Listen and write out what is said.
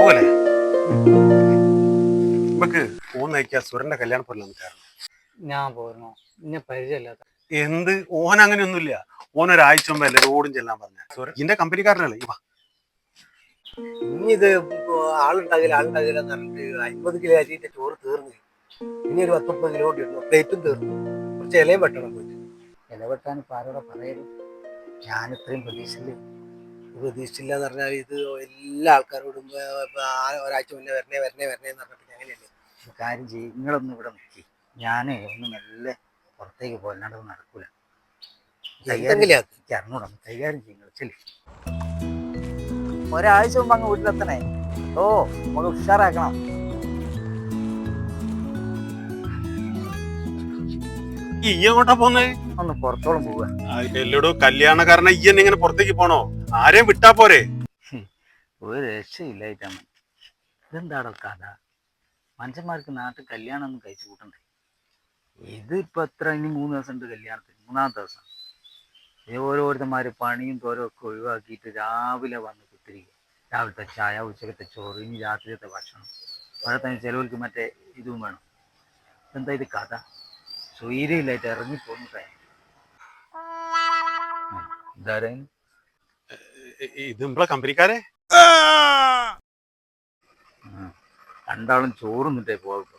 പോലെ നമുക്ക് ഓന്നയക്കാ സുരന്റെ കല്യാണ പോലെ കാരണം ഞാൻ പോരണോ ഇന്നെ പരിചയമില്ലാത്ത എന്ത് ഓൻ അങ്ങനെയൊന്നുമില്ല. ഓനൊരാഴ്ച മുമ്പ് എല്ലാരോടും ചെല്ലാൻ പറഞ്ഞ സുരൻ ഇതിന്റെ കമ്പനിക്കാരനല്ലേ ഇവ. ഇനി ഇത് ആളുണ്ടാകില്ല എന്ന് പറഞ്ഞിട്ട് 50 കിലോ അരിന്റെ ചോറ് തീർന്നു. ഇനി ഒരു 10-30 കിലോ ഇടണം. പ്ലേറ്റും തീർന്നു. കുറച്ച് ഇലയും വെട്ടണം പോയിട്ട്. ഇല വെട്ടാൻ ഇപ്പൊ ആരോടെ പറയരുത്. ഞാൻ ഇത്രയും പ്രതീക്ഷിച്ചില്ല എന്ന് പറഞ്ഞാൽ ഇത് എല്ലാ ആൾക്കാരോടും ഒരാഴ്ച മുന്നേ വരണേ എന്ന് പറഞ്ഞിട്ട് അങ്ങനെയല്ലേ. കാര്യം ചെയ്യും. നിങ്ങളൊന്നും ഇവിടെ നിൽക്കി. ഞാനേ ഒന്ന് മെല്ലെ പുറത്തേക്ക് പോകാനൊന്നും നടക്കൂല. അറിഞ്ഞൂടാ കൈകാര്യം ചെയ്യുന്നത് ചെല്ലി. ഒരാഴ്ച മുമ്പ് അങ്ങ് വീട്ടിലെത്തണേ. ഓ നമുക്ക് ഉഷാറാക്കണം. ഈ എങ്ങോട്ടാ പോന്നേ? ഒന്ന് പുറത്തോളം പോവുക. എല്ലടോ കല്യാണക്കാരനെ ഈ എന്നെ ഇങ്ങനെ പുറത്തേക്ക് പോണോ? ആരെയും വിട്ടാ പോരെ? ഒരു രക്ഷയില്ലായിട്ടാണ്. ഇതെന്താടോ കഥ? മനുഷ്യന്മാർക്ക് നാട്ടിൽ കല്യാണം ഒന്നും കഴിച്ചു കൂട്ടണ്ടേ? ഇതിപ്പോ എത്ര ഇനി 3 ദിവസം ഉണ്ട് കല്യാണത്തിന്. 3-ാമത്തെ ദിവസം ഓരോരുത്തന്മാര് പണിയും തോരവും ഒക്കെ ഒഴിവാക്കിയിട്ട് രാവിലെ വന്ന് കുത്തിരിക്കുക. രാവിലത്തെ ചായ, ഉച്ചക്കത്തെ ചോറ്, ഇനി രാത്രിയത്തെ ഭക്ഷണം. അവിടെ തന്നെ ചിലവർക്ക് മറ്റേ ഇതും വേണം. എന്താ ഇത് കഥ? സ്വൈര്യമില്ലായിട്ട് ഇറങ്ങിപ്പോന്നു ടൈം. ഇതാരായിരുന്നു? ഇത് നമ്മളെ കമ്പനിക്കാരെ. രണ്ടാളും ചോറുന്നിട്ടേ പോകട്ടോ.